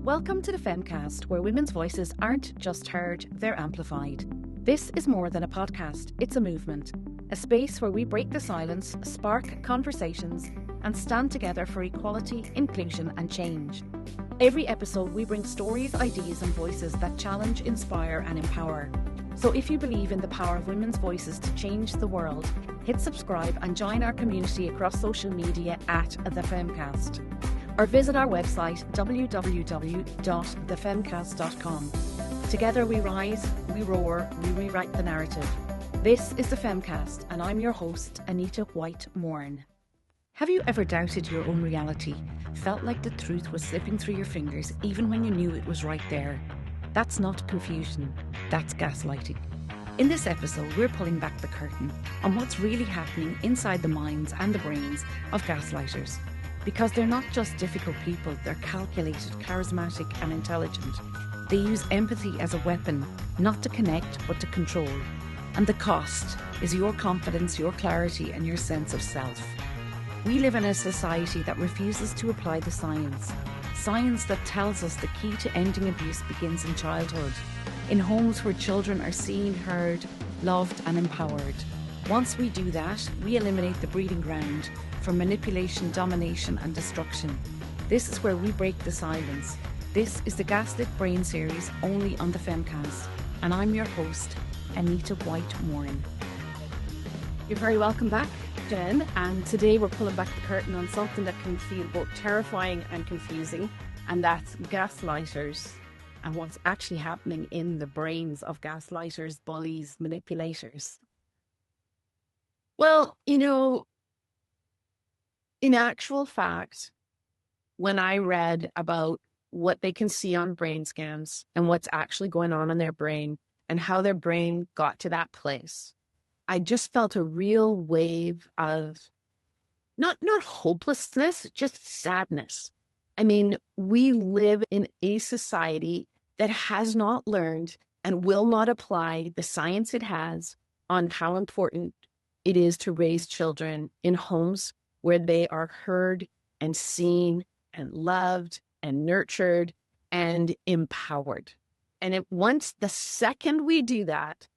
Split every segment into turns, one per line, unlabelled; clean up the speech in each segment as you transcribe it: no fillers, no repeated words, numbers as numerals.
Welcome to the Femcast, where women's voices aren't just heard, they're amplified. This is more than a podcast, it's a movement. A space where we break the silence, spark conversations, and stand together for equality, inclusion, and change. Every episode, we bring stories, ideas, and voices that challenge, inspire, and empower. So if you believe in the power of women's voices to change the world, hit subscribe and join our community across social media at The Femcast. Or visit our website, www.thefemcast.com. Together we rise, we roar, we rewrite the narrative. This is The Femcast, and I'm your host, Anita White-Moran. Have you ever doubted your own reality, felt like the truth was slipping through your fingers even when you knew it was right there? That's not confusion, that's gaslighting. In this episode, we're pulling back the curtain on what's really happening inside the minds and the brains of gaslighters. Because they're not just difficult people, they're calculated, charismatic, and intelligent. They use empathy as a weapon, not to connect, but to control. And the cost is your confidence, your clarity, and your sense of self. We live in a society that refuses to apply the science. Science that tells us the key to ending abuse begins in childhood. In homes where children are seen, heard, loved, and empowered. Once we do that, we eliminate the breeding ground for manipulation, domination, and destruction. This is where we break the silence. This is the Gaslit Brain series only on the Femcast, and I'm your host, Anita White-Moran. You're very welcome back, Jen, and today we're pulling back the curtain on something that can feel both terrifying and confusing, and that's gaslighters and what's actually happening in the brains of gaslighters, bullies, manipulators. Well, in actual fact, when I read about what they can see on brain scans and what's actually going on in their brain and how their brain got to that place, I just felt a real wave of not hopelessness, just sadness. I mean, we live in a society that has not learned and will not apply the science it has on how important it is to raise children in homes where they are heard and seen and loved and nurtured and empowered. And the second we do that,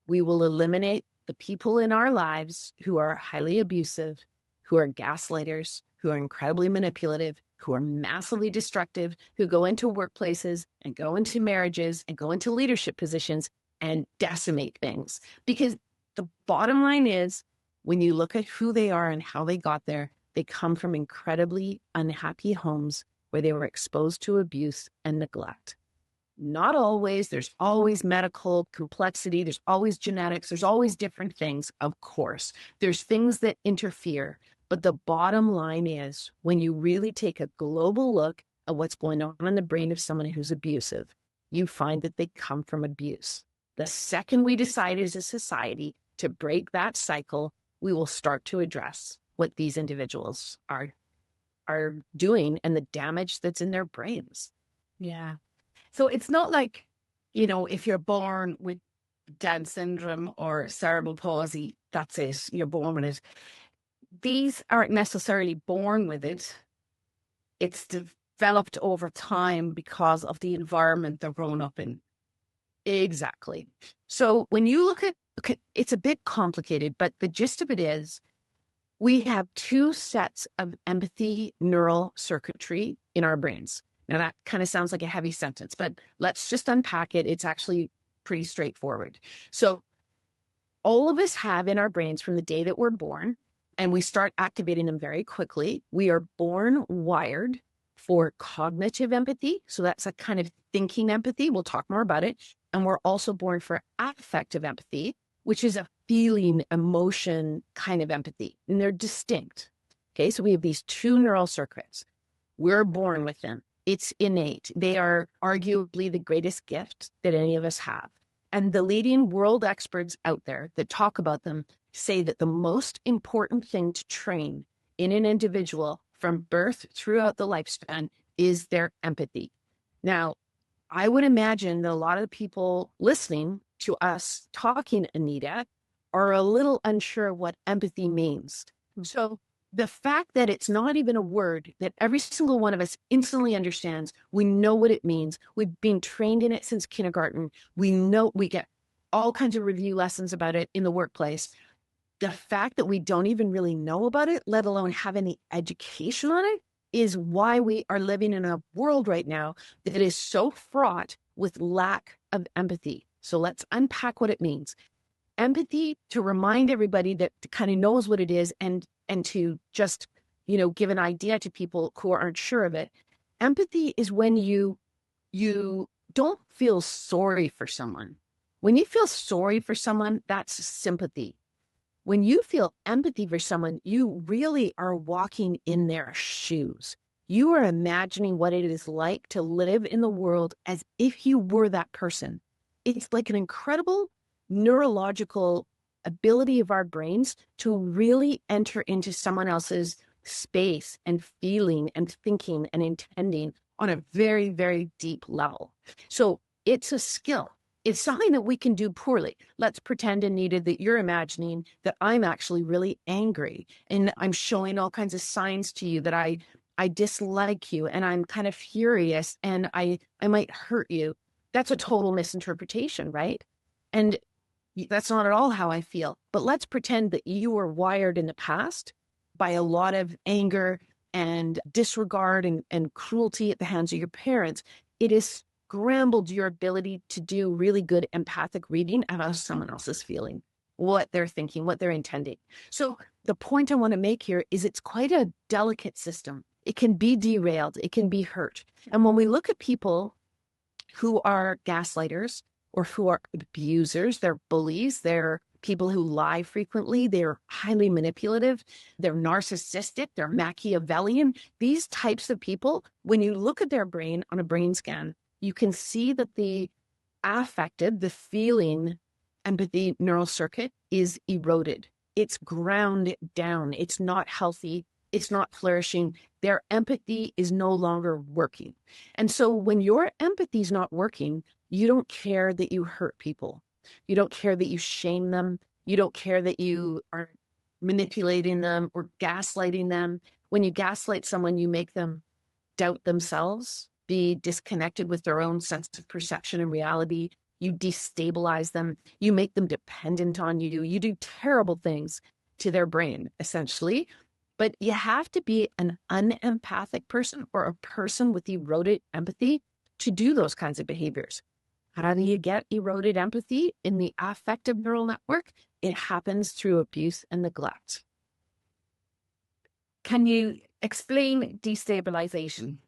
we will eliminate the people in our lives who are highly abusive, who are gaslighters, who are incredibly manipulative, who are massively destructive, who go into workplaces and go into marriages and go into leadership positions and decimate things. Because the bottom line is, when you look at who they are and how they got there, they come from incredibly unhappy homes where they were exposed to abuse and neglect. Not always. There's always medical complexity. There's always genetics. There's always different things, of course. There's things that interfere. But the bottom line is, when you really take a global look at what's going on in the brain of someone who's abusive, you find that they come from abuse. The second we decide as a society to break that cycle, we will start to address what these individuals are doing and the damage that's in their brains.
Yeah. So it's not like, if you're born with Down syndrome or cerebral palsy, that's it, you're born with it. These aren't necessarily born with it. It's developed over time because of the environment they're grown up in.
Exactly. So when you look at, it's a bit complicated, but the gist of it is we have two sets of empathy neural circuitry in our brains. Now that kind of sounds like a heavy sentence, but let's just unpack it. It's actually pretty straightforward. So all of us have in our brains from the day that we're born, and we start activating them very quickly. We are born wired for cognitive empathy. So that's a kind of thinking empathy. We'll talk more about it. And we're also born for affective empathy, which is a feeling, emotion kind of empathy. And they're distinct. Okay, so we have these two neural circuits. We're born with them. It's innate. They are arguably the greatest gift that any of us have. And the leading world experts out there that talk about them say that the most important thing to train in an individual from birth throughout the lifespan is their empathy. Now, I would imagine that a lot of the people listening to us talking, Anita, are a little unsure what empathy means. So the fact that it's not even a word that every single one of us instantly understands, we know what it means. We've been trained in it since kindergarten. We know, we get all kinds of review lessons about it in the workplace. The fact that we don't even really know about it, let alone have any education on it, is why we are living in a world right now that is so fraught with lack of empathy. So let's unpack what it means. Empathy, to remind everybody that kind of knows what it is, and to just, give an idea to people who aren't sure of it. Empathy is when you don't feel sorry for someone. When you feel sorry for someone, that's sympathy. When you feel empathy for someone, you really are walking in their shoes. You are imagining what it is like to live in the world as if you were that person. It's like an incredible neurological ability of our brains to really enter into someone else's space and feeling and thinking and intending on a very, very deep level. So it's a skill. It's something that we can do poorly. Let's pretend, Anita, that you're imagining that I'm actually really angry and I'm showing all kinds of signs to you that I dislike you and I'm kind of furious and I might hurt you. That's a total misinterpretation, right? And that's not at all how I feel. But let's pretend that you were wired in the past by a lot of anger and disregard and cruelty at the hands of your parents. It has scrambled your ability to do really good empathic reading of how someone else is feeling, what they're thinking, what they're intending. So the point I want to make here is it's quite a delicate system. It can be derailed. It can be hurt. And when we look at people who are gaslighters or who are abusers, they're bullies, they're people who lie frequently, they're highly manipulative, they're narcissistic, they're Machiavellian. These types of people, when you look at their brain on a brain scan, you can see that the affective, the feeling, empathy neural circuit is eroded. It's ground down. It's not healthy. It's not flourishing. Their empathy is no longer working. And so when your empathy is not working, you don't care that you hurt people. You don't care that you shame them. You don't care that you are manipulating them or gaslighting them. When you gaslight someone, you make them doubt themselves, be disconnected with their own sense of perception and reality. You destabilize them. You make them dependent on you. You do terrible things to their brain, essentially. But you have to be an unempathic person or a person with eroded empathy to do those kinds of behaviors. How do you get eroded empathy in the affective neural network? It happens through abuse and neglect.
Can you explain destabilization?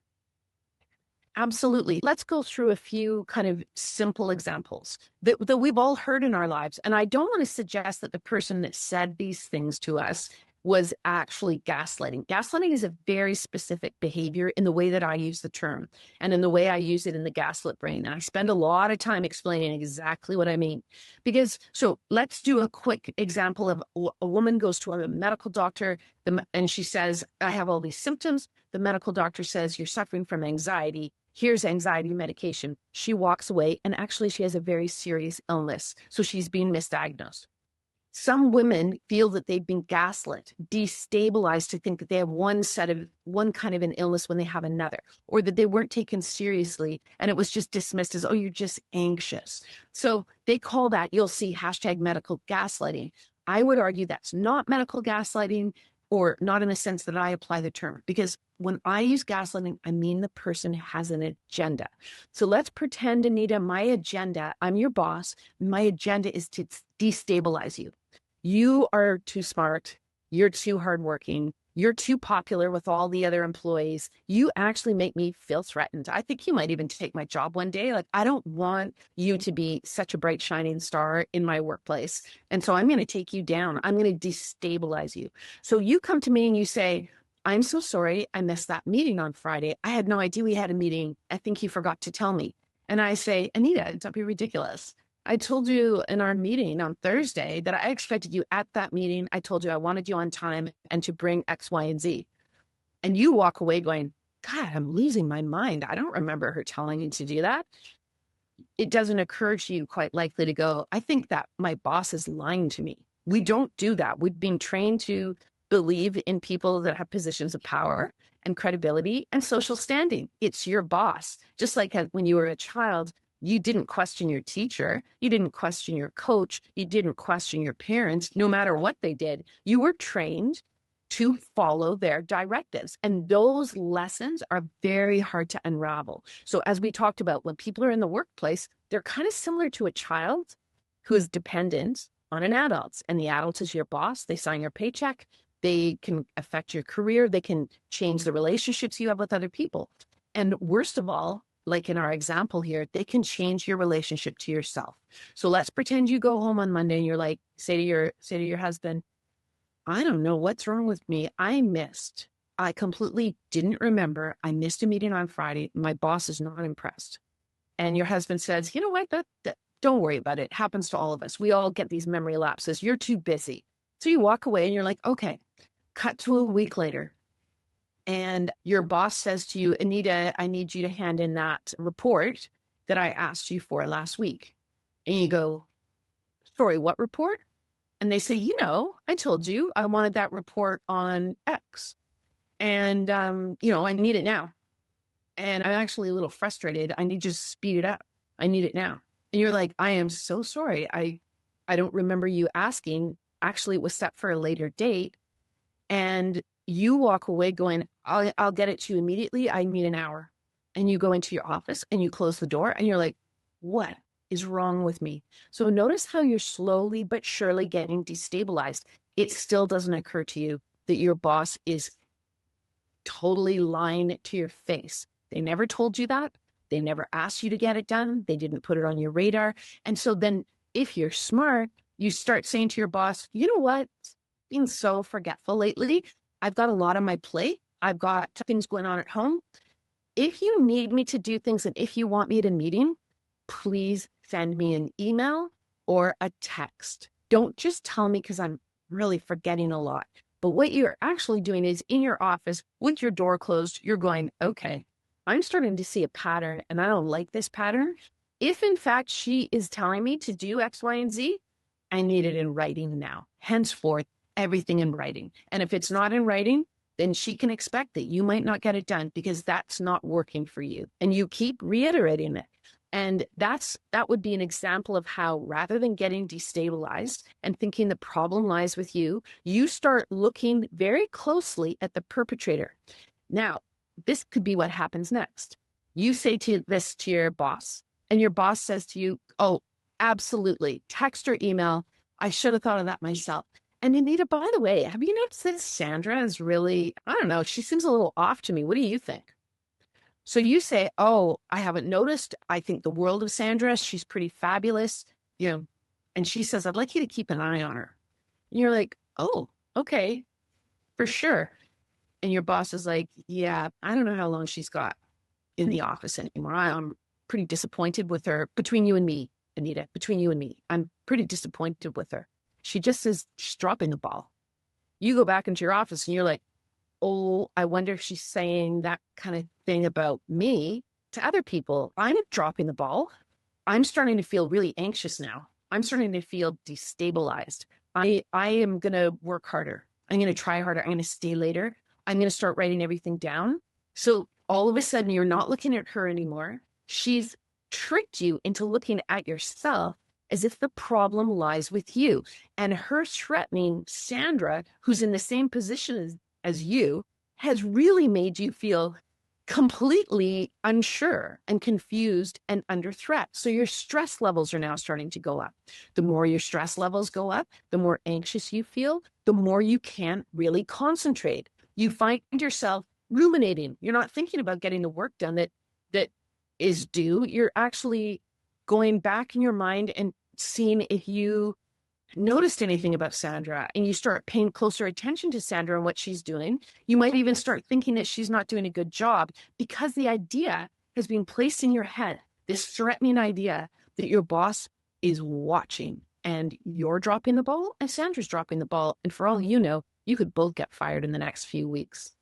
Absolutely. Let's go through a few kind of simple examples that we've all heard in our lives. And I don't want to suggest that the person that said these things to us was actually gaslighting. Gaslighting is a very specific behavior in the way that I use the term and in the way I use it in the gaslit brain. And I spend a lot of time explaining exactly what I mean. So let's do a quick example of a woman goes to a medical doctor and she says, I have all these symptoms. The medical doctor says, you're suffering from anxiety. Here's anxiety medication. She walks away and actually she has a very serious illness. So she's being misdiagnosed. Some women feel that they've been gaslit, destabilized to think that they have one kind of an illness when they have another, or that they weren't taken seriously and it was just dismissed as, oh, you're just anxious. So they call that, you'll see #medical gaslighting. I would argue that's not medical gaslighting, or not in the sense that I apply the term, because when I use gaslighting, I mean the person has an agenda. So let's pretend, Anita, my agenda, I'm your boss. My agenda is to destabilize you. You are too smart. You're too hardworking. You're too popular with all the other employees. You actually make me feel threatened. I think you might even take my job one day. Like, I don't want you to be such a bright, shining star in my workplace. And so I'm going to take you down. I'm going to destabilize you. So you come to me and you say, I'm so sorry. I missed that meeting on Friday. I had no idea we had a meeting. I think you forgot to tell me. And I say, Anita, don't be ridiculous. I told you in our meeting on Thursday that I expected you at that meeting. I told you I wanted you on time and to bring X, Y, and Z. And you walk away going, God, I'm losing my mind. I don't remember her telling you to do that. It doesn't occur to you quite likely to go, I think that my boss is lying to me. We don't do that. We've been trained to believe in people that have positions of power and credibility and social standing. It's your boss. Just like when you were a child, you didn't question your teacher. You didn't question your coach. You didn't question your parents, no matter what they did. You were trained to follow their directives. And those lessons are very hard to unravel. So as we talked about, when people are in the workplace, they're kind of similar to a child who is dependent on an adult. And the adult is your boss. They sign your paycheck. They can affect your career. They can change the relationships you have with other people. And worst of all, like in our example here, they can change your relationship to yourself. So let's pretend you go home on Monday and you're like, say to your husband, I don't know what's wrong with me. I completely didn't remember. I missed a meeting on Friday. My boss is not impressed. And your husband says, you know what, don't worry about it. It happens to all of us. We all get these memory lapses. You're too busy. So you walk away and you're like, okay, cut to a week later. And your boss says to you, Anita, I need you to hand in that report that I asked you for last week. And you go, sorry, what report? And they say, I told you I wanted that report on X. And, I need it now. And I'm actually a little frustrated. I need you to speed it up. I need it now. And you're like, I am so sorry. I don't remember you asking. Actually, it was set for a later date. And you walk away going, I'll get it to you immediately. I need an hour. And you go into your office and you close the door and you're like, what is wrong with me? So notice how you're slowly but surely getting destabilized. It still doesn't occur to you that your boss is totally lying to your face. They never told you that. They never asked you to get it done. They didn't put it on your radar. And so then if you're smart, you start saying to your boss, you know what? Being so forgetful lately. I've got a lot on my plate. I've got things going on at home. If you need me to do things and if you want me at a meeting, please send me an email or a text. Don't just tell me because I'm really forgetting a lot. But what you're actually doing is in your office with your door closed, you're going, okay, I'm starting to see a pattern and I don't like this pattern. If in fact she is telling me to do X, Y, and Z, I need it in writing now. Henceforth, everything in writing. And if it's not in writing, then she can expect that you might not get it done because that's not working for you. And you keep reiterating it. And that would be an example of how rather than getting destabilized and thinking the problem lies with you, you start looking very closely at the perpetrator. Now, this could be what happens next. You say this to your boss, and your boss says to you, oh, absolutely, text or email. I should have thought of that myself. And Anita, by the way, have you noticed that Sandra is really, I don't know, she seems a little off to me. What do you think? So you say, oh, I haven't noticed. I think the world of Sandra. She's pretty fabulous. And she says, I'd like you to keep an eye on her. And you're like, oh, okay, for sure. And your boss is like, yeah, I don't know how long she's got in the office anymore. I'm pretty disappointed with her. Between you and me, Anita, between you and me, I'm pretty disappointed with her. She just says she's dropping the ball. You go back into your office and you're like, oh, I wonder if she's saying that kind of thing about me to other people. I'm dropping the ball. I'm starting to feel really anxious now. I'm starting to feel destabilized. I am going to work harder. I'm going to try harder. I'm going to stay later. I'm going to start writing everything down. So all of a sudden, you're not looking at her anymore. She's tricked you into looking at yourself as if the problem lies with you. And her threatening Sandra, who's in the same position as you, has really made you feel completely unsure and confused and under threat. So your stress levels are now starting to go up. The more your stress levels go up, the more anxious you feel, the more you can't really concentrate. You find yourself ruminating. You're not thinking about getting the work done that is due. You're actually going back in your mind and seeing if you noticed anything about Sandra, and you start paying closer attention to Sandra and what she's doing. You might even start thinking that she's not doing a good job because the idea has been placed in your head, this threatening idea that your boss is watching and you're dropping the ball and Sandra's dropping the ball. And for all you know, you could both get fired in the next few weeks.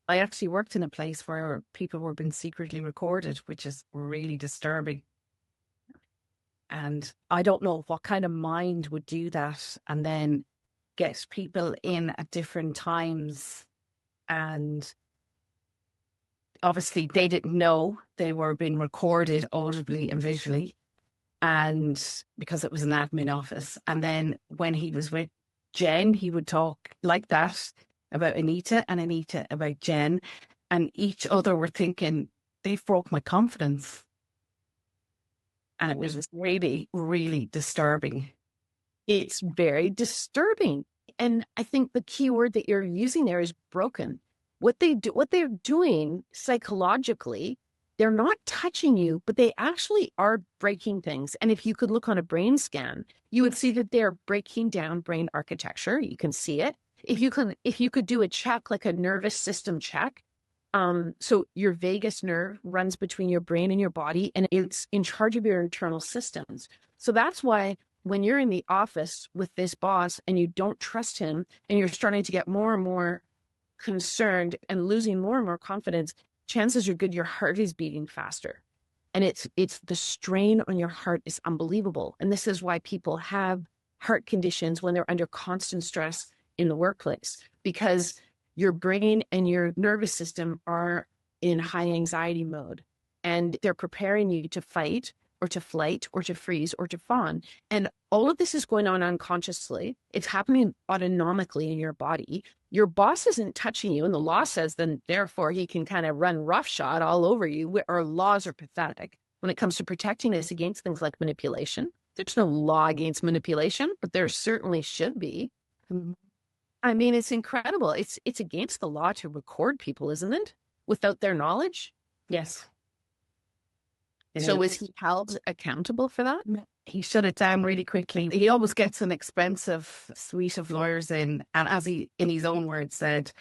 I actually worked in a place where people were being secretly recorded, which is really disturbing. And I don't know what kind of mind would do that and then get people in at different times, and obviously they didn't know they were being recorded audibly and visually, and because it was an admin office. And then when he was with Jen, he would talk like that about Anita and Anita about Jen, and each other were thinking, they've broke my confidence. And it was really, really disturbing.
It's very disturbing. And I think the key word that you're using there is broken. What they're doing psychologically, they're not touching you, but they actually are breaking things. And if you could look on a brain scan, you would see that they're breaking down brain architecture. You can see it. If you could do a check, like a nervous system check, so your vagus nerve runs between your brain and your body, and it's in charge of your internal systems. So that's why when you're in the office with this boss and you don't trust him, and you're starting to get more and more concerned and losing more and more confidence, chances are good your heart is beating faster. And it's the strain on your heart is unbelievable. And this is why people have heart conditions when they're under constant stress in the workplace, because your brain and your nervous system are in high anxiety mode, and they're preparing you to fight or to flight or to freeze or to fawn. And all of this is going on unconsciously. It's happening autonomically in your body. Your boss isn't touching you, and the law says then therefore he can kind of run roughshod all over you. Our laws are pathetic when it comes to protecting us against things like manipulation. There's no law against manipulation, but there certainly should be. I mean, it's incredible. It's against the law to record people, isn't it? Without their knowledge?
Yes.
So is he held accountable for that?
He shut it down really quickly. He always gets an expensive suite of lawyers in, and as he, in his own words, said,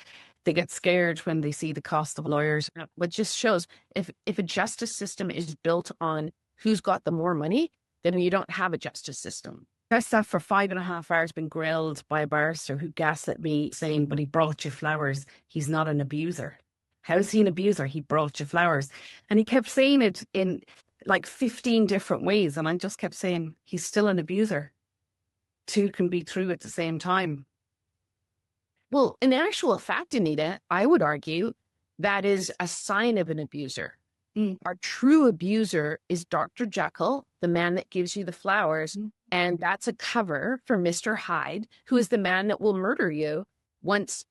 they get scared when they see the cost of lawyers.
What just shows if a justice system is built on who's got the more money, then you don't have a justice system.
I sat for 5.5 hours being grilled by a barrister who gaslit me, saying, but he brought you flowers. He's not an abuser. How's he an abuser? He brought you flowers. And he kept saying it in like 15 different ways. And I just kept saying, he's still an abuser. Two can be true at the same time.
Well, in actual fact, Anita, I would argue that is a sign of an abuser. Our true abuser is Dr. Jekyll, the man that gives you the flowers. And that's a cover for Mr. Hyde, who is the man that will murder you once,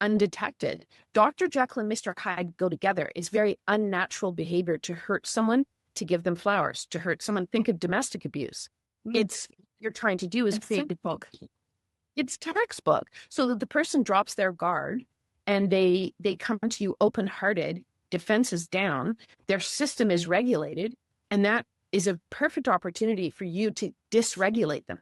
undetected. Dr. Jekyll and Mr. Hyde go together. It's very unnatural behavior to hurt someone, to give them flowers, to hurt someone. Think of domestic abuse. It's you're trying to do is create the book. It's textbook. So that the person drops their guard and they come to you open-hearted, defenses down, their system is regulated, and that is a perfect opportunity for you to dysregulate them.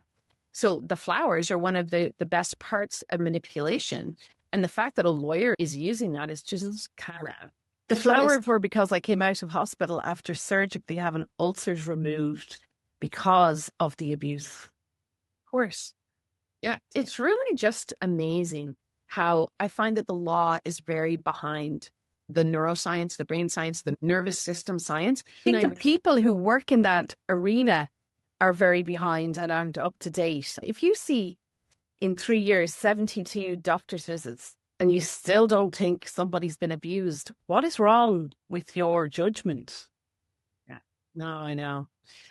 So the flowers are one of the best parts of manipulation. And the fact that a lawyer is using that is just kind of...
The flowers were because I came out of hospital after surgically having ulcers removed because of the abuse.
Of course. Yeah, it's really just amazing how I find that the law is very behind the neuroscience, the brain science, the nervous system science.
I think the people who work in that arena are very behind and aren't up to date. If you see in 3 years, 72 doctor's visits, and you still don't think somebody's been abused, what is wrong with your judgment?
Yeah, no, I know.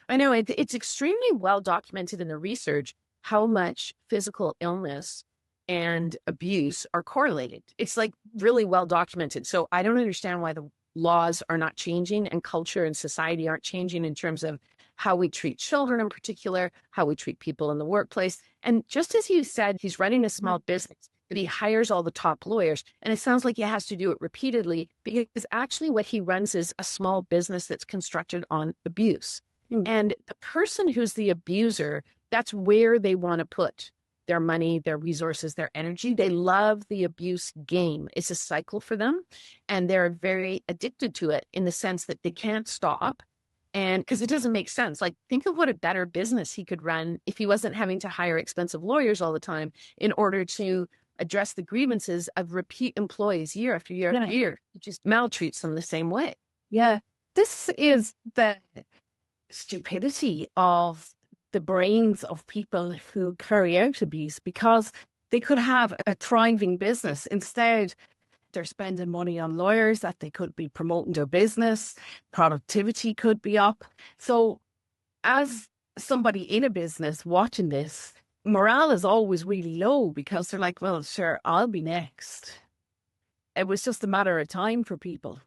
It's extremely well documented in the research how much physical illness and abuse are correlated. It's like really well documented. So I don't understand why the laws are not changing and culture and society aren't changing in terms of how we treat children in particular, how we treat people in the workplace. And just as you said, he's running a small business, but he hires all the top lawyers. And it sounds like he has to do it repeatedly because actually what he runs is a small business that's constructed on abuse. And the person who's the abuser, that's where they want to put their money, their resources, their energy. They love the abuse game. It's a cycle for them. And they're very addicted to it in the sense that they can't stop. And because it doesn't make sense. Like, think of what a better business he could run if he wasn't having to hire expensive lawyers all the time in order to address the grievances of repeat employees year after year after year. He just maltreats them the same way.
Yeah. This is the stupidity of the brains of people who carry out abuse, because they could have a thriving business. Instead, they're spending money on lawyers that they could be promoting their business. Productivity could be up. So as somebody in a business watching this, morale is always really low because they're like, well, sure, I'll be next. It was just a matter of time for people.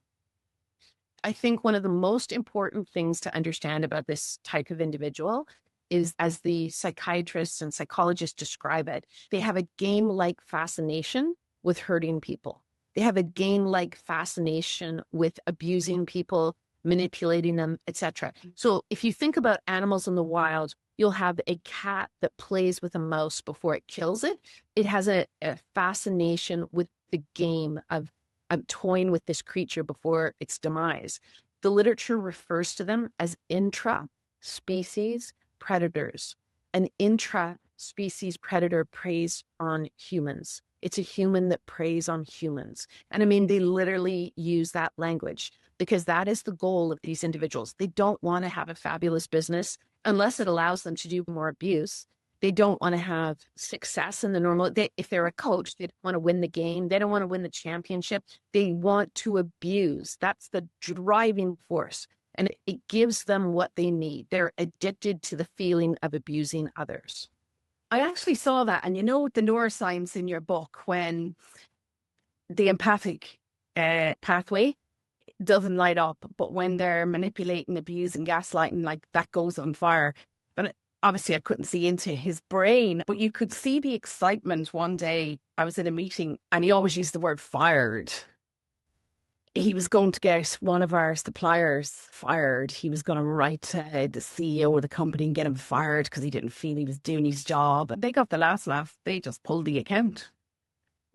I think one of the most important things to understand about this type of individual is, as the psychiatrists and psychologists describe it, they have a game-like fascination with hurting people. They have a game-like fascination with abusing people, manipulating them, etc. So if you think about animals in the wild, you'll have a cat that plays with a mouse before it kills it. It has a fascination with the game of toying with this creature before its demise. The literature refers to them as intra-species predators. An intra-species predator preys on humans. It's a human that preys on humans. And I mean, they literally use that language because that is the goal of these individuals. They don't want to have a fabulous business unless it allows them to do more abuse. They don't want to have success in the normal. If they're a coach, they don't want to win the game. They don't want to win the championship. They want to abuse. That's the driving force. And it gives them what they need. They're addicted to the feeling of abusing others.
I actually saw that. And you know, the neuroscience in your book, when the empathic pathway doesn't light up, but when they're manipulating, abusing, gaslighting, like that goes on fire. But obviously I couldn't see into his brain, but you could see the excitement. One day I was in a meeting and he always used the word fired. He was going to get one of our suppliers fired. He was going to write to the CEO of the company and get him fired because he didn't feel he was doing his job. And they got the last laugh. They just pulled the account.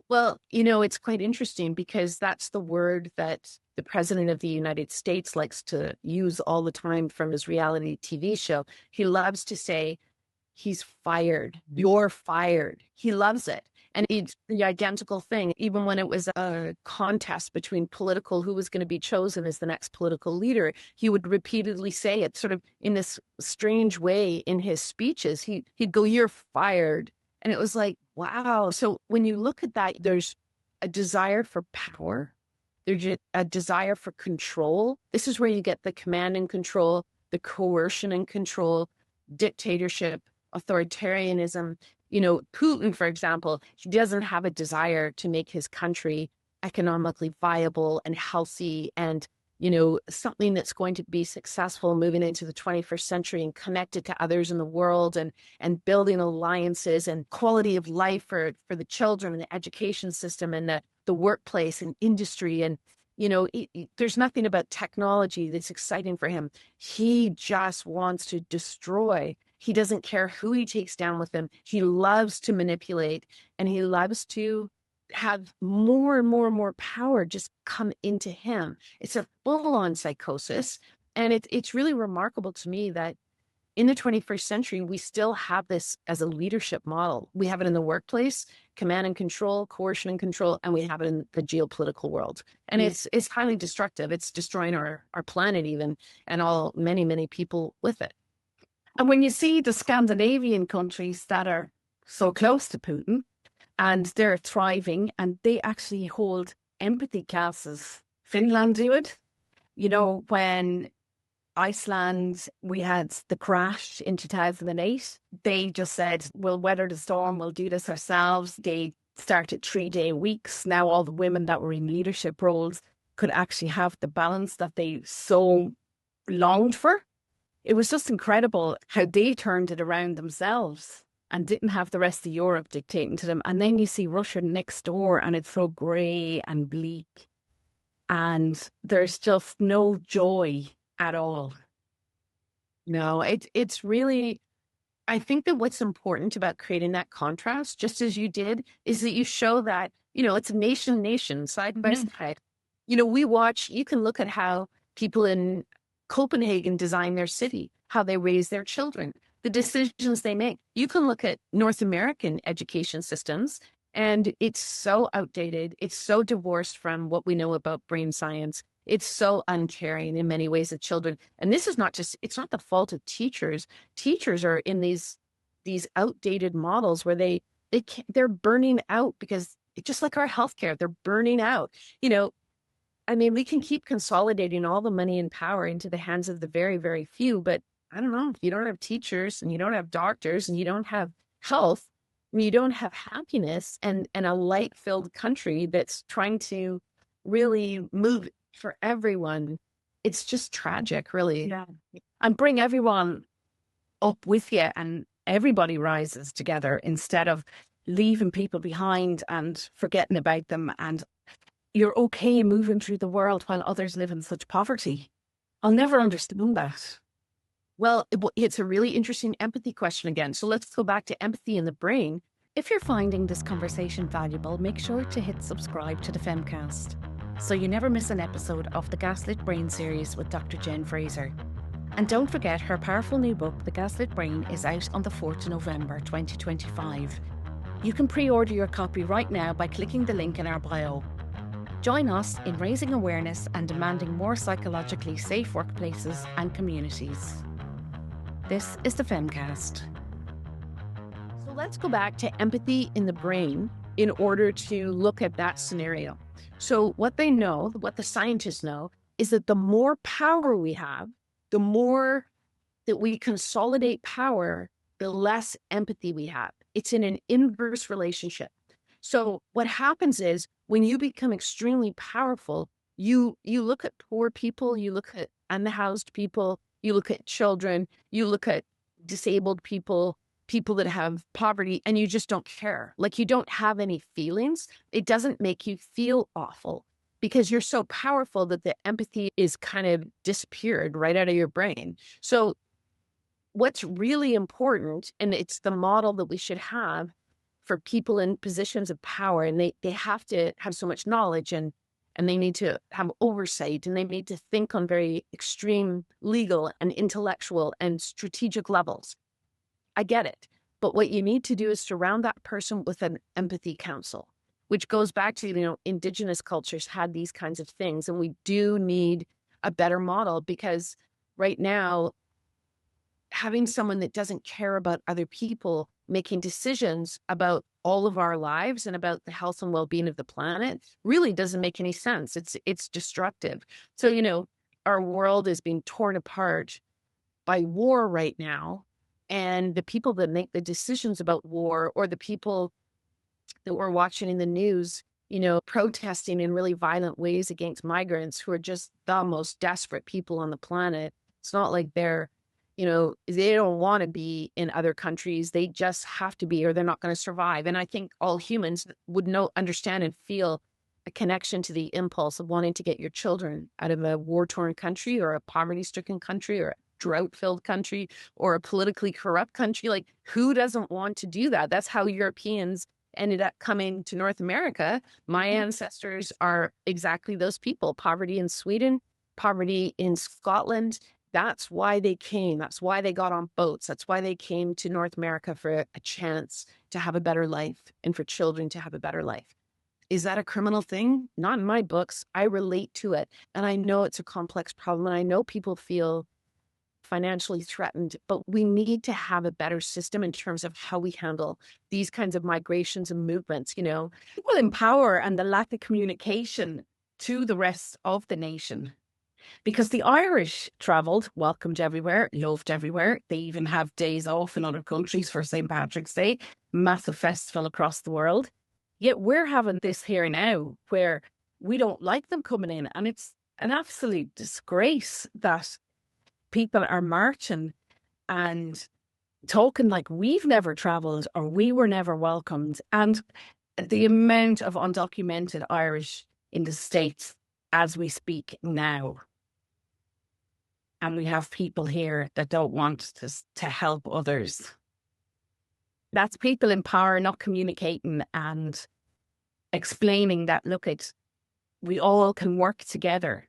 Well, you know, it's quite interesting because that's the word that the president of the United States likes to use all the time from his reality TV show. He loves to say, he's fired. You're fired. He loves it. And it's the identical thing. Even when it was a contest between who was going to be chosen as the next political leader, he would repeatedly say it sort of in this strange way in his speeches. He'd go, you're fired. And it was like, wow. So when you look at that, there's a desire for power. There's a desire for control. This is where you get the command and control, the coercion and control, dictatorship, authoritarianism. You know, Putin, for example, he doesn't have a desire to make his country economically viable and healthy and, you know, something that's going to be successful moving into the 21st century and connected to others in the world and building alliances and quality of life for the children and the education system and the workplace and industry. And, you know, there's nothing about technology that's exciting for him. He just wants to destroy. He doesn't care who he takes down with him. He loves to manipulate and he loves to have more and more and more power just come into him. It's a full-on psychosis. And it's really remarkable to me that in the 21st century, we still have this as a leadership model. We have it in the workplace, command and control, coercion and control, and we have it in the geopolitical world. And it's highly destructive. It's destroying our planet even, and many, many people with it.
And when you see the Scandinavian countries that are so close to Putin and they're thriving and they actually hold empathy classes, Finland do it. You know, when Iceland, we had the crash in 2008, they just said, we'll weather the storm, we'll do this ourselves. They started 3-day weeks. Now all the women that were in leadership roles could actually have the balance that they so longed for. It was just incredible how they turned it around themselves and didn't have the rest of Europe dictating to them. And then you see Russia next door and it's so grey and bleak. And there's just no joy at all.
No, it's really, I think that what's important about creating that contrast, just as you did, is that you show that, you know, it's a nation side by side. You know, you can look at how people in Copenhagen design their city, how they raise their children, the decisions they make. You can look at North American education systems, and it's so outdated. It's so divorced from what we know about brain science. It's so uncaring in many ways of children. And this is not just, it's not the fault of teachers. Teachers are in these outdated models where they're burning out because it's just like our healthcare, they're burning out. I mean, we can keep consolidating all the money and power into the hands of the very, very few, but I don't know, if you don't have teachers and you don't have doctors and you don't have health, and you don't have happiness and a light-filled country that's trying to really move for everyone, it's just tragic, really.
Yeah. And bring everyone up with you and everybody rises together instead of leaving people behind and forgetting about them. And you're okay moving through the world while others live in such poverty. I'll never understand that.
Well, it's a really interesting empathy question again. So let's go back to empathy in the brain.
If you're finding this conversation valuable, make sure to hit subscribe to the Femcast so you never miss an episode of the Gaslit Brain series with Dr. Jen Fraser. And don't forget, her powerful new book, The Gaslit Brain, is out on the 4th of November 2025. You can pre-order your copy right now by clicking the link in our bio. Join us in raising awareness and demanding more psychologically safe workplaces and communities. This is the Femcast.
So let's go back to empathy in the brain in order to look at that scenario. So what they know, what the scientists know, is that the more power we have, the more that we consolidate power, the less empathy we have. It's in an inverse relationship. So what happens is when you become extremely powerful, you look at poor people, you look at unhoused people, you look at children, you look at disabled people, people that have poverty, and you just don't care. Like, you don't have any feelings. It doesn't make you feel awful because you're so powerful that the empathy is kind of disappeared right out of your brain. So what's really important, and it's the model that we should have for people in positions of power, and they have to have so much knowledge and they need to have oversight, and they need to think on very extreme legal and intellectual and strategic levels. I get it. But what you need to do is surround that person with an empathy council, which goes back to, indigenous cultures had these kinds of things. And we do need a better model, because right now, having someone that doesn't care about other people making decisions about all of our lives and about the health and well-being of the planet really doesn't make any sense. It's destructive. So, our world is being torn apart by war right now. And the people that make the decisions about war, or the people that we're watching in the news, protesting in really violent ways against migrants who are just the most desperate people on the planet. It's not like they're, they don't want to be in other countries. They just have to be, or they're not going to survive. And I think all humans would understand and feel a connection to the impulse of wanting to get your children out of a war-torn country, or a poverty-stricken country, or a drought-filled country, or a politically corrupt country. Like, who doesn't want to do that? That's how Europeans ended up coming to North America. My ancestors are exactly those people. Poverty in Sweden, poverty in Scotland. That's why they came. That's why they got on boats. That's why they came to North America, for a chance to have a better life and for children to have a better life. Is that a criminal thing? Not in my books. I relate to it. And I know it's a complex problem. And I know people feel financially threatened, but we need to have a better system in terms of how we handle these kinds of migrations and movements, People
in power, and the lack of communication to the rest of the nation. Because the Irish travelled, welcomed everywhere, loved everywhere. They even have days off in other countries for St. Patrick's Day, massive festival across the world. Yet we're having this here now where we don't like them coming in. And it's an absolute disgrace that people are marching and talking like we've never travelled or we were never welcomed. And the amount of undocumented Irish in the States as we speak now. And we have people here that don't want to help others. That's people in power not communicating and explaining that, look, we all can work together.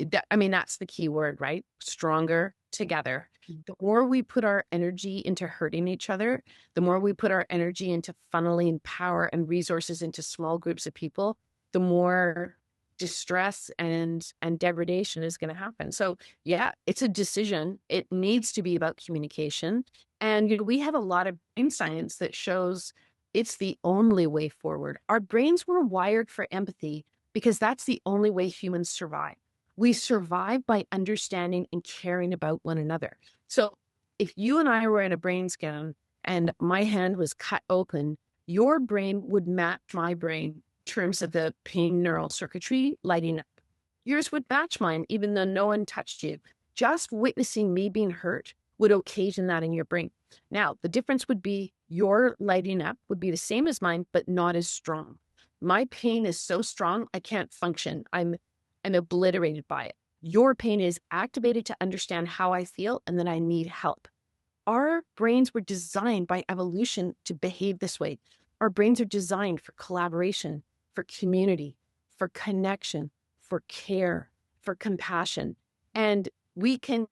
That's the key word, right? Stronger together. The more we put our energy into hurting each other, the more we put our energy into funneling power and resources into small groups of people, the more distress and degradation is going to happen. So yeah, it's a decision. It needs to be about communication. And we have a lot of brain science that shows it's the only way forward. Our brains were wired for empathy because that's the only way humans survive. We survive by understanding and caring about one another. So if you and I were in a brain scan and my hand was cut open, your brain would match my brain in terms of the pain neural circuitry lighting up. Yours would match mine, even though no one touched you. Just witnessing me being hurt would occasion that in your brain. Now, the difference would be your lighting up would be the same as mine, but not as strong. My pain is so strong, I can't function. I'm obliterated by it. Your pain is activated to understand how I feel and that I need help. Our brains were designed by evolution to behave this way. Our brains are designed for collaboration, for community, for connection, for care, for compassion. And we can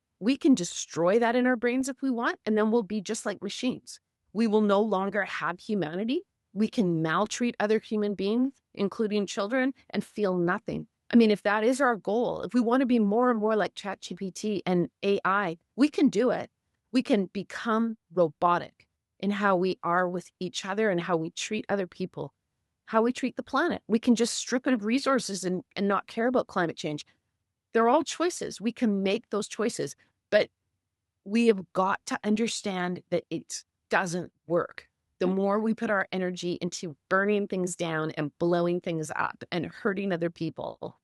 destroy that in our brains if we want, and then we'll be just like machines. We will no longer have humanity. We can maltreat other human beings, including children, and feel nothing. I mean, if that is our goal, if we want to be more and more like ChatGPT and AI, we can do it. We can become robotic in how we are with each other and how we treat other people, how we treat the planet. We can just strip it of resources and not care about climate change. They're all choices. We can make those choices, but we have got to understand that it doesn't work. The more we put our energy into burning things down and blowing things up and hurting other people,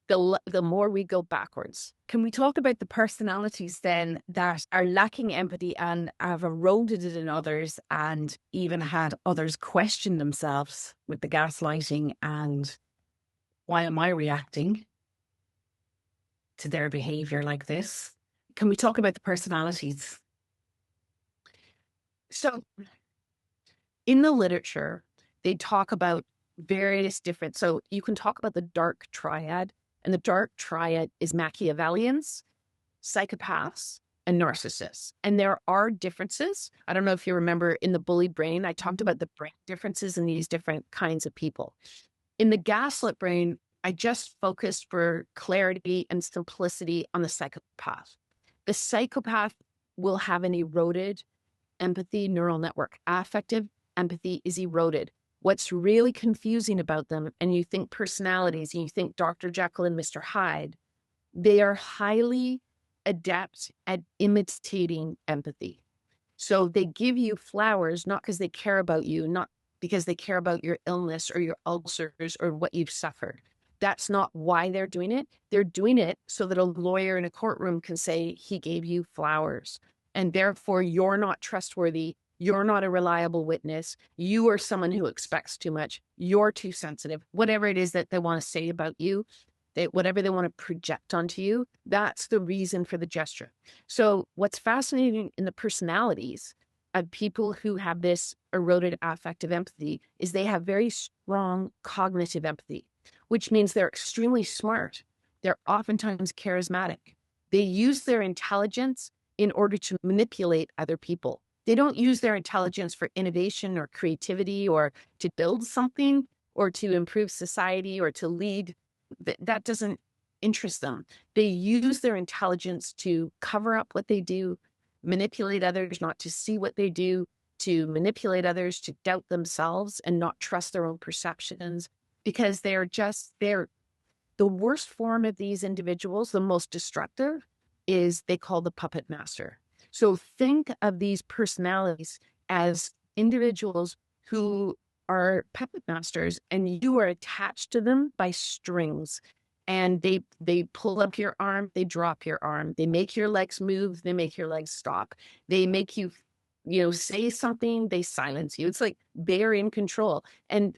the more we go backwards.
Can we talk about the personalities then that are lacking empathy and have eroded it in others and even had others question themselves with the gaslighting and why am I reacting to their behavior like this? Can we talk about the personalities?
So in the literature, they talk about various different, so you can talk about the dark triad. And the dark triad is Machiavellians, psychopaths, and narcissists. And there are differences. I don't know if you remember in the bully brain, I talked about the brain differences in these different kinds of people. In the gaslit brain, I just focused for clarity and simplicity on the psychopath. The psychopath will have an eroded empathy neural network. Affective empathy is eroded. What's really confusing about them, and you think personalities, and you think Dr. Jekyll and Mr. Hyde, they are highly adept at imitating empathy. So they give you flowers, not because they care about you, not because they care about your illness or your ulcers or what you've suffered. That's not why they're doing it. They're doing it so that a lawyer in a courtroom can say he gave you flowers, and therefore you're not trustworthy. You're not a reliable witness. You are someone who expects too much. You're too sensitive. Whatever it is that they want to say about you, whatever they want to project onto you, that's the reason for the gesture. So what's fascinating in the personalities of people who have this eroded affective empathy is they have very strong cognitive empathy, which means they're extremely smart. They're oftentimes charismatic. They use their intelligence in order to manipulate other people. They don't use their intelligence for innovation or creativity or to build something or to improve society or to lead. That doesn't interest them. They use their intelligence to cover up what they do, manipulate others not to see what they do, to manipulate others to doubt themselves and not trust their own perceptions, because they're the worst form of these individuals, the most destructive, is they call the puppet master. So think of these personalities as individuals who are puppet masters, and you are attached to them by strings. And they pull up your arm, they drop your arm. They make your legs move, they make your legs stop. They make you, say something, they silence you. It's like they're in control. And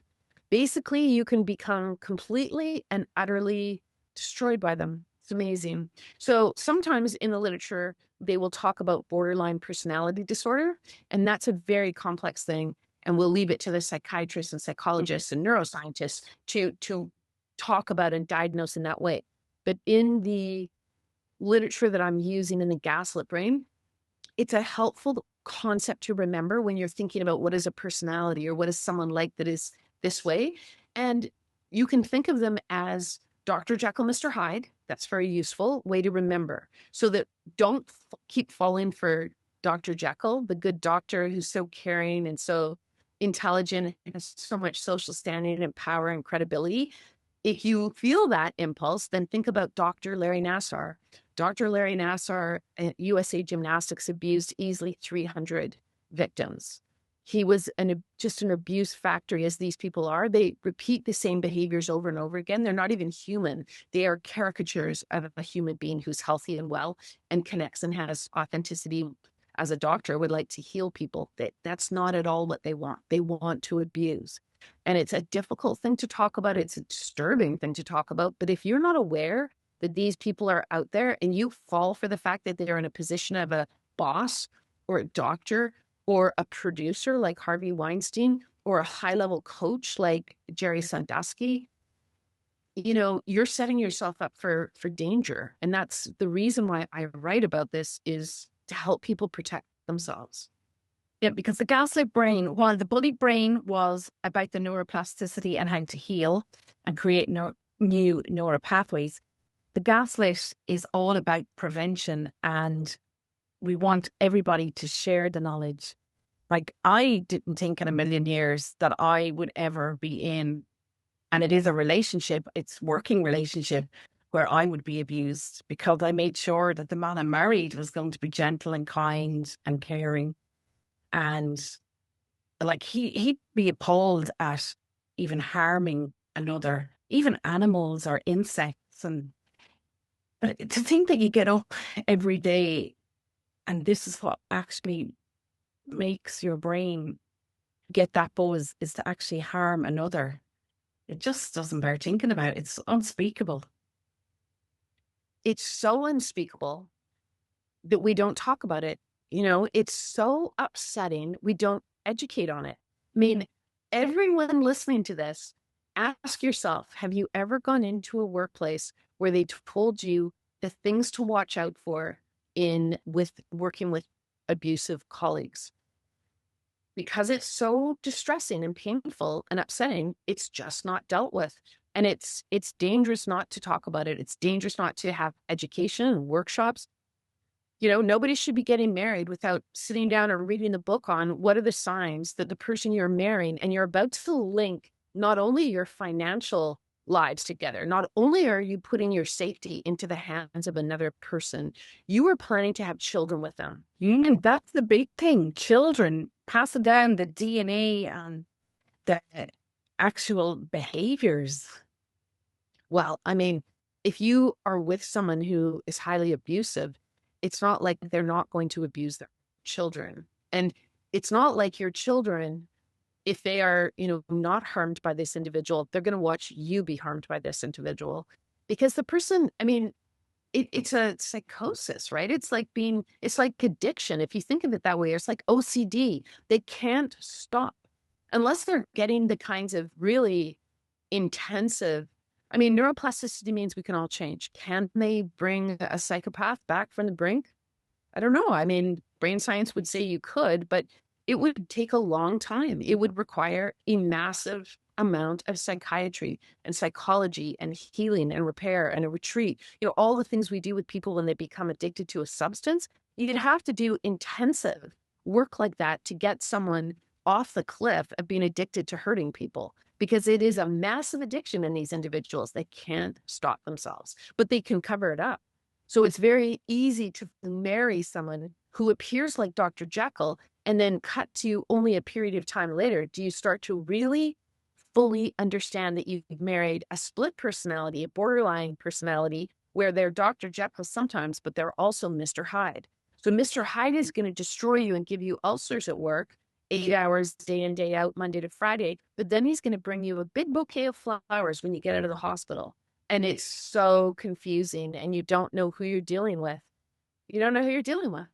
basically, you can become completely and utterly destroyed by them. It's amazing. So sometimes in the literature, they will talk about borderline personality disorder, and that's a very complex thing. And we'll leave it to the psychiatrists and psychologists and neuroscientists to talk about and diagnose in that way. But in the literature that I'm using in the gaslit brain, it's a helpful concept to remember when you're thinking about what is a personality or what is someone like that is this way. And you can think of them as Dr. Jekyll, Mr. Hyde. That's very useful way to remember, so that don't keep falling for Dr. Jekyll, the good doctor who's so caring and so intelligent and has so much social standing and power and credibility. If you feel that impulse, then think about Dr. Larry Nassar. Dr. Larry Nassar at USA Gymnastics abused easily 300 victims. He was just an abuse factory, as these people are. They repeat the same behaviors over and over again. They're not even human. They are caricatures of a human being who's healthy and well and connects and has authenticity. As a doctor, would like to heal people. That's not at all what they want. They want to abuse. And it's a difficult thing to talk about. It's a disturbing thing to talk about. But if you're not aware that these people are out there and you fall for the fact that they're in a position of a boss or a doctor or a producer like Harvey Weinstein or a high-level coach like Jerry Sandusky, you're setting yourself up for danger. And that's the reason why I write about this, is to help people protect themselves.
Yeah, because the gaslight brain, while the bully brain was about the neuroplasticity and how to heal and create new neural pathways, the gaslight is all about prevention, and we want everybody to share the knowledge. Like, I didn't think in a million years that I would ever be in, and it is a relationship, it's working relationship, where I would be abused, because I made sure that the man I married was going to be gentle and kind and caring. And like, he'd be appalled at even harming another, even animals or insects. And to think that you get up every day and this is what actually makes your brain get that buzz, is to actually harm another. It just doesn't bear thinking about. It's unspeakable.
It's so unspeakable that we don't talk about it. It's so upsetting. We don't educate on it. I mean, everyone listening to this, ask yourself, have you ever gone into a workplace where they told you the things to watch out for with working with abusive colleagues? Because it's so distressing and painful and upsetting, it's just not dealt with. And it's dangerous not to talk about it. It's dangerous not to have education and workshops. Nobody should be getting married without sitting down and reading the book on what are the signs that the person you're marrying, and you're about to link not only your financial lives together, not only are you putting your safety into the hands of another person, you are planning to have children with them.
And that's the big thing. Children, passing down the DNA and the actual behaviors.
Well, I mean, if you are with someone who is highly abusive, it's not like they're not going to abuse their children. And it's not like your children, if they are, not harmed by this individual, they're going to watch you be harmed by this individual. Because the person, I mean, it's a psychosis, right? It's like addiction. If you think of it that way, it's like OCD. They can't stop unless they're getting the kinds of really intensive. I mean, neuroplasticity means we can all change. Can they bring a psychopath back from the brink? I don't know. I mean, brain science would say you could, but it would take a long time. It would require a massive amount of psychiatry and psychology and healing and repair and a retreat. All the things we do with people when they become addicted to a substance. You'd have to do intensive work like that to get someone off the cliff of being addicted to hurting people, because it is a massive addiction in these individuals. They can't stop themselves, but they can cover it up. So it's very easy to marry someone who appears like Dr. Jekyll, and then cut to only a period of time later, do you start to really fully understand that you've married a split personality, a borderline personality, where they're Dr. Jekyll sometimes, but they're also Mr. Hyde. So Mr. Hyde is going to destroy you and give you ulcers at work, 8 hours day in, day out, Monday to Friday, but then he's going to bring you a big bouquet of flowers when you get out of the hospital. And it's so confusing, and you don't know who you're dealing with. You don't know who you're dealing with.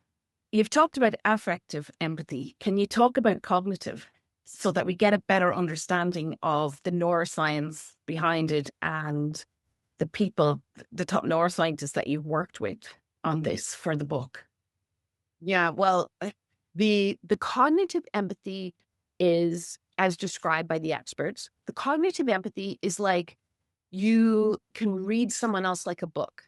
You've talked about affective empathy. Can you talk about cognitive, so that we get a better understanding of the neuroscience behind it and the people, the top neuroscientists that you've worked with on this for the book?
Yeah, well, the cognitive empathy is as described by the experts. The cognitive empathy is like you can read someone else like a book.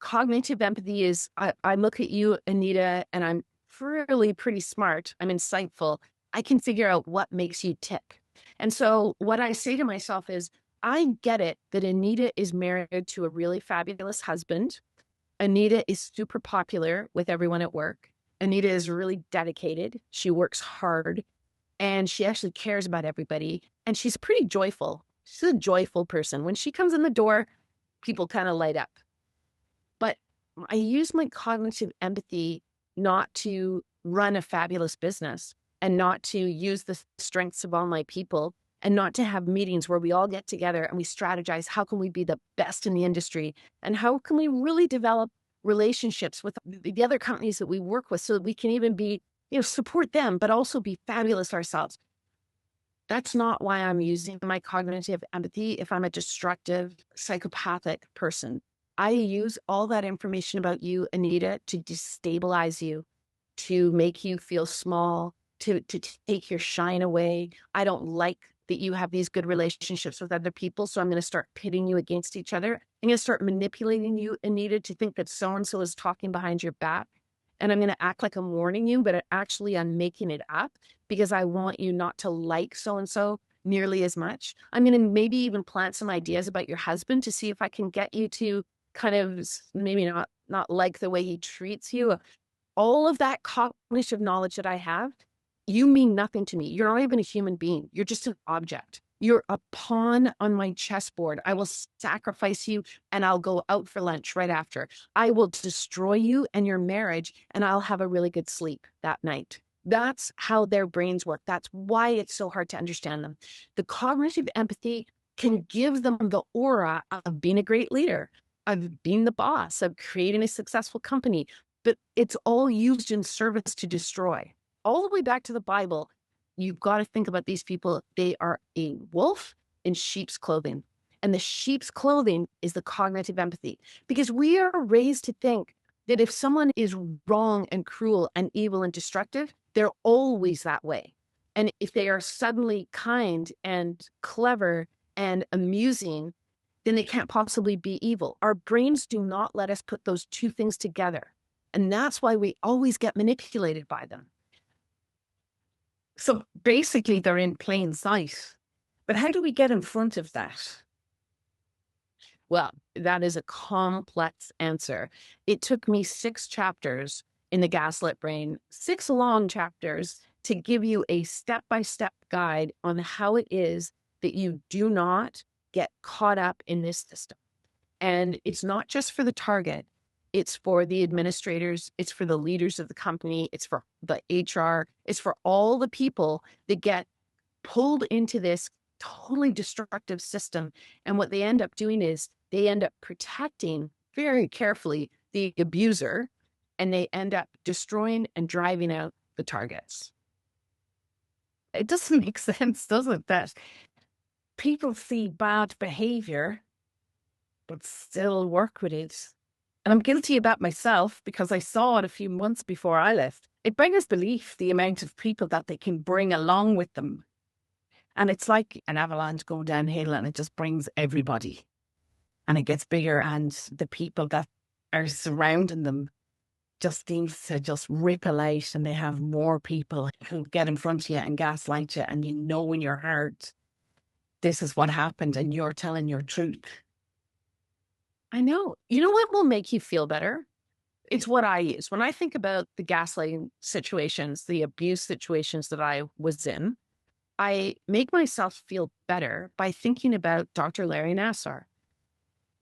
Cognitive empathy is, I look at you, Anita, and I'm really pretty smart. I'm insightful. I can figure out what makes you tick. And so what I say to myself is, I get it that Anita is married to a really fabulous husband. Anita is super popular with everyone at work. Anita is really dedicated. She works hard and she actually cares about everybody. And she's pretty joyful. She's a joyful person. When she comes in the door, people kind of light up. But I use my cognitive empathy not to run a fabulous business and not to use the strengths of all my people and not to have meetings where we all get together and we strategize, how can we be the best in the industry and how can we really develop relationships with the other companies that we work with so that we can even be, support them, but also be fabulous ourselves. That's not why I'm using my cognitive empathy if I'm a destructive, psychopathic person. I use all that information about you, Anita, to destabilize you, to make you feel small, to take your shine away. I don't like that you have these good relationships with other people, so I'm going to start pitting you against each other. I'm going to start manipulating you, Anita, to think that so-and-so is talking behind your back. And I'm going to act like I'm warning you, but actually I'm making it up because I want you not to like so-and-so nearly as much. I'm going to maybe even plant some ideas about your husband to see if I can get you to kind of maybe not like the way he treats you. All of that cognitive knowledge that I have, you mean nothing to me. You're not even a human being. You're just an object. You're a pawn on my chessboard. I will sacrifice you and I'll go out for lunch right after. I will destroy you and your marriage and I'll have a really good sleep that night. That's how their brains work. That's why it's so hard to understand them. The cognitive empathy can give them the aura of being a great leader, of being the boss, of creating a successful company, but it's all used in service to destroy. All the way back to the Bible, you've got to think about these people. They are a wolf in sheep's clothing. And the sheep's clothing is the cognitive empathy, because we are raised to think that if someone is wrong and cruel and evil and destructive, they're always that way. And if they are suddenly kind and clever and amusing, then they can't possibly be evil. Our brains do not let us put those two things together. And that's why we always get manipulated by them.
So basically they're in plain sight. But how do we get in front of that?
Well, that is a complex answer. It took me 6 chapters in the Gaslit Brain, 6 long chapters, to give you a step-by-step guide on how it is that you do not get caught up in this system. And it's not just for the target. It's for the administrators. It's for the leaders of the company. It's for the HR. It's for all the people that get pulled into this totally destructive system. And what they end up doing is they end up protecting very carefully the abuser, and they end up destroying and driving out the targets.
It doesn't make sense, does it, that people see bad behavior but still work with it? And I'm guilty of that myself because I saw it a few months before I left. It beggars belief, the amount of people that they can bring along with them. And it's like an avalanche going downhill and it just brings everybody. And it gets bigger and the people that are surrounding them just seems to just ripple out, and they have more people who get in front of you and gaslight you, and you know in your heart, this is what happened and you're telling your truth.
I know. You know what will make you feel better? It's what I use. When I think about the gaslighting situations, the abuse situations that I was in, I make myself feel better by thinking about Dr. Larry Nassar.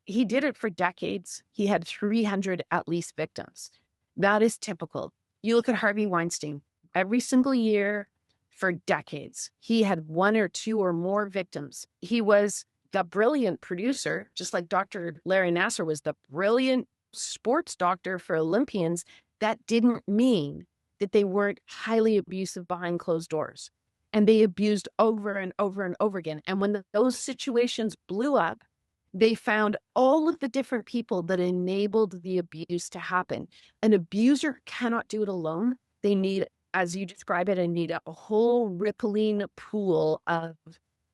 He did it for decades. He had 300 at least victims. That is typical. You look at Harvey Weinstein, every single year for decades, he had 1 or 2 or more victims. He was the brilliant producer, just like Dr. Larry Nassar was the brilliant sports doctor for Olympians. That didn't mean that they weren't highly abusive behind closed doors. And they abused over and over and over again. And when those situations blew up, they found all of the different people that enabled the abuse to happen. An abuser cannot do it alone. They need as you describe it, I need a whole rippling pool of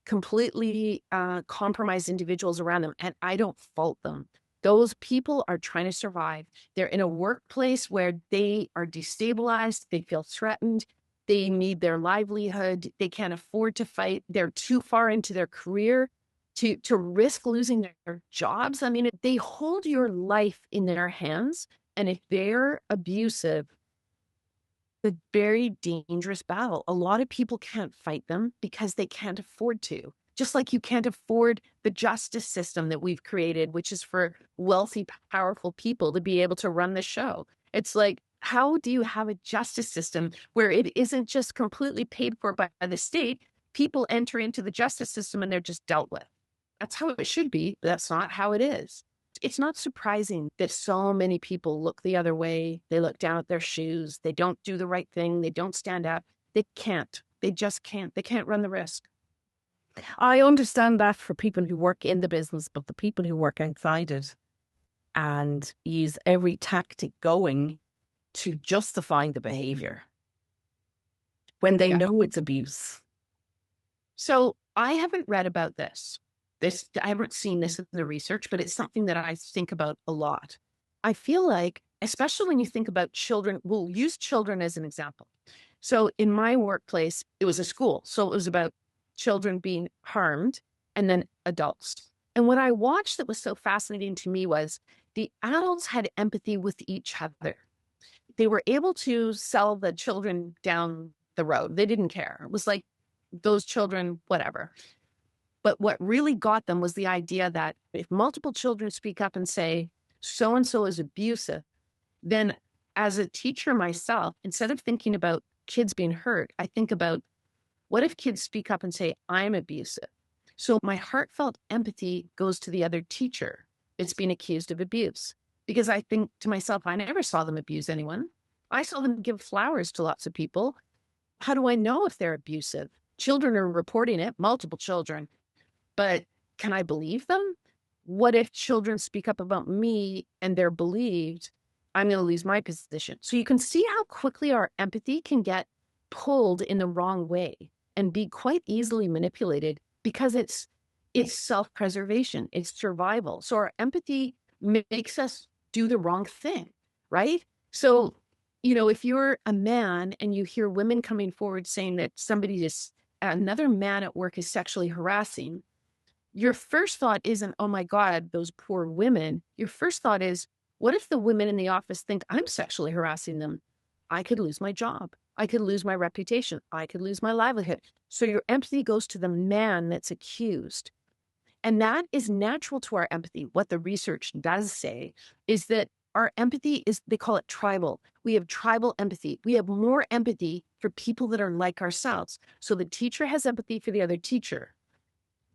completely compromised individuals around them. And I don't fault them. Those people are trying to survive. They're in a workplace where they are destabilized. They feel threatened. They need their livelihood. They can't afford to fight. They're too far into their career to risk losing their jobs. I mean, they hold your life in their hands. And if they're abusive, a very dangerous battle. A lot of people can't fight them because they can't afford to. Just like you can't afford the justice system that we've created, which is for wealthy, powerful people to be able to run the show. It's like, how do you have a justice system where it isn't just completely paid for by the state? People enter into the justice system and they're just dealt with. That's how it should be, but that's not how it is. It's not surprising that so many people look the other way. They look down at their shoes. They don't do the right thing. They don't stand up. They can't. They just can't. They can't run the risk.
I understand that for people who work in the business, but the people who work outside it and use every tactic going to justify the behavior when they know it's abuse.
So I haven't read about this. I haven't seen this in the research, but it's something that I think about a lot. I feel like, especially when you think about children, we'll use children as an example. So in my workplace, it was a school. So it was about children being harmed and then adults. And what I watched that was so fascinating to me was the adults had empathy with each other. They were able to sell the children down the road. They didn't care. It was like those children, whatever. But what really got them was the idea that if multiple children speak up and say, so-and-so is abusive, then as a teacher myself, instead of thinking about kids being hurt, I think about, what if kids speak up and say, I'm abusive? So my heartfelt empathy goes to the other teacher that's being accused of abuse. Because I think to myself, I never saw them abuse anyone. I saw them give flowers to lots of people. How do I know if they're abusive? Children are reporting it, multiple children. But can I believe them? What if children speak up about me and they're believed? I'm going to lose my position. So you can see how quickly our empathy can get pulled in the wrong way and be quite easily manipulated because it's self-preservation, it's survival. So our empathy makes us do the wrong thing, right? So, if you're a man and you hear women coming forward saying that another man at work is sexually harassing, your first thought isn't, oh my God, those poor women. Your first thought is, what if the women in the office think I'm sexually harassing them? I could lose my job. I could lose my reputation. I could lose my livelihood. So your empathy goes to the man that's accused. And that is natural to our empathy. What the research does say is that our empathy they call it tribal. We have tribal empathy. We have more empathy for people that are like ourselves. So the teacher has empathy for the other teacher,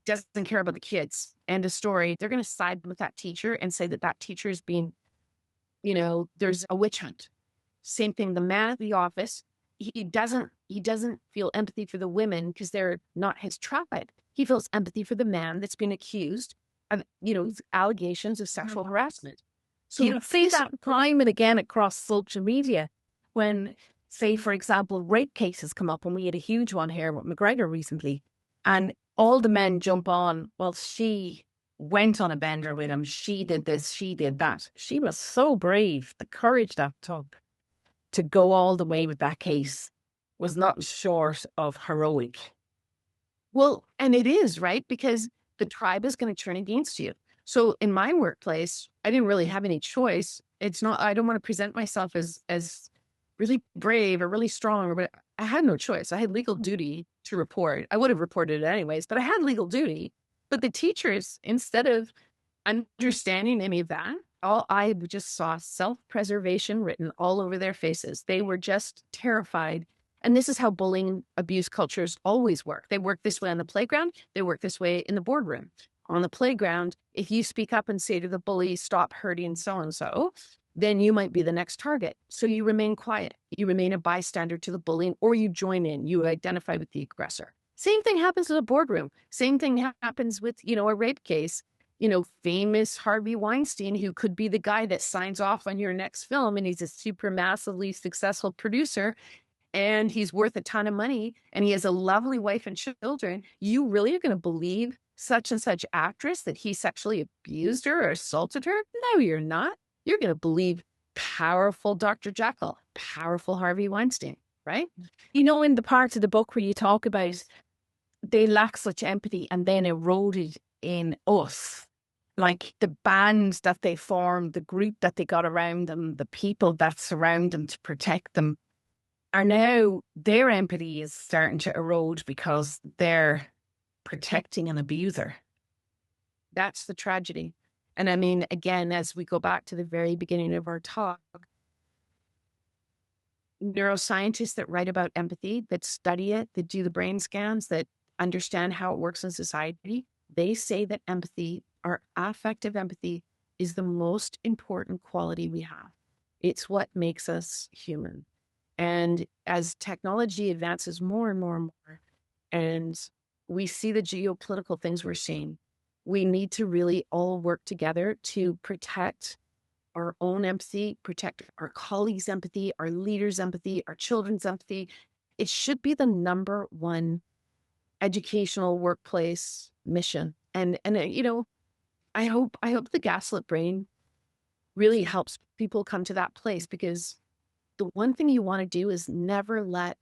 doesn't care about the kids. End of story. They're going to side with that teacher and say that teacher is being, there's a witch hunt. Same thing. The man at the office, he doesn't feel empathy for the women because they're not his tribe. He feels empathy for the man that's been accused of, allegations of sexual harassment.
So you see that time and again across social media when, say, for example, rape cases come up, and we had a huge one here with McGregor recently, and all the men jump on, well, she went on a bender with him, she did this, she did that. She was so brave. The courage that took to go all the way with that case was not short of heroic.
Well, and it is, right? Because the tribe is going to turn against you. So in my workplace, I didn't really have any choice. It's not, I don't want to present myself as really brave or really strong, but I had no choice. I had legal duty to report. I would have reported it anyways, but I had legal duty. But the teachers, instead of understanding any of that, I just saw self-preservation written all over their faces. They were just terrified. And this is how bullying, abuse cultures always work. They work this way on the playground. They work this way in the boardroom. On the playground, if you speak up and say to the bully, stop hurting so-and-so, then you might be the next target. So you remain quiet. You remain a bystander to the bullying, or you join in. You identify with the aggressor. Same thing happens in the boardroom. Same thing happens with, a rape case. Famous Harvey Weinstein, who could be the guy that signs off on your next film, and he's a super massively successful producer. and he's worth a ton of money and he has a lovely wife and children, you really are going to believe such and such actress that he sexually abused her or assaulted her? No, you're not. You're going to believe powerful Dr. Jekyll, powerful Harvey Weinstein, right?
You know, in the part of the book where you talk about they lack such empathy and then eroded in us, like the band that they formed, the group that they got around them, the people that surround them to protect them, are now their empathy is starting to erode because they're protecting an abuser.
That's the tragedy. And I mean, again, as we go back to the very beginning of our talk, neuroscientists that write about empathy, that study it, that do the brain scans, that understand how it works in society, they say that empathy, our affective empathy, is the most important quality we have. It's what makes us human. And as technology advances more and more and more, and we see the geopolitical things we're seeing, we need to really all work together to protect our own empathy, protect our colleagues' empathy, our leaders' empathy, our children's empathy. It should be the number one educational workplace mission. And you know, I hope the gaslit brain really helps people come to that place, because the one thing you want to do is never let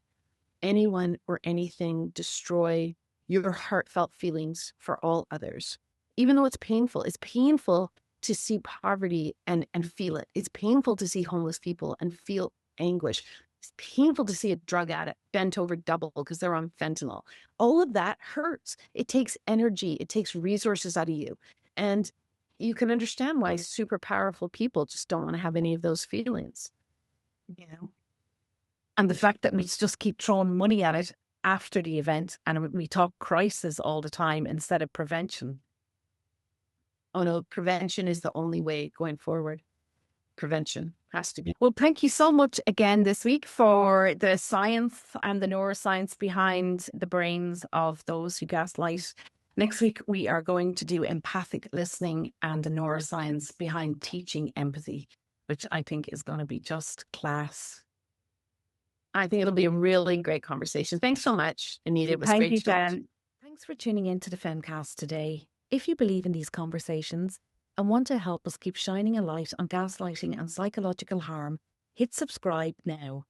anyone or anything destroy your heartfelt feelings for all others. Even though it's painful to see poverty and feel it. It's painful to see homeless people and feel anguish. It's painful to see a drug addict bent over double because they're on fentanyl. All of that hurts. It takes energy. It takes resources out of you. And you can understand why super powerful people just don't want to have any of those feelings.
You know, and the fact that we just keep throwing money at it after the event, and we talk crisis all the time instead of prevention.
Oh no, prevention is the only way going forward. Prevention has to be.
Well, thank you so much again this week for the science and the neuroscience behind the brains of those who gaslight. Next week, we are going to do empathic listening and the neuroscience behind teaching empathy, which I think is going to be just class.
I think it'll be a really great conversation. Thanks so much, Anita. It was
Thank
great
you,
to talk to
Jen.
you.
Thanks for tuning in to the Femcast today. If you believe in these conversations and want to help us keep shining a light on gaslighting and psychological harm, hit subscribe now.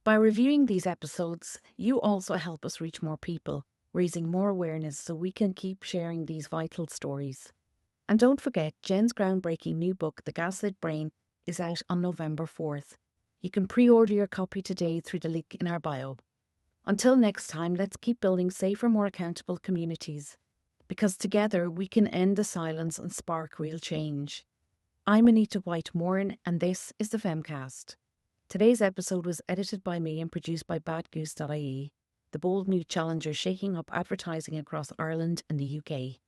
By reviewing these episodes, you also help us reach more people, raising more awareness so we can keep sharing these vital stories. And don't forget, Jen's groundbreaking new book, The Gaslit Brain, is out on November 4th. You can pre-order your copy today through the link in our bio. Until next time, let's keep building safer, more accountable communities, because together we can end the silence and spark real change. I'm Anita White-Moran, and this is the Femcast. Today's episode was edited by me and produced by badgoose.ie, the bold new challenger shaking up advertising across Ireland and the UK.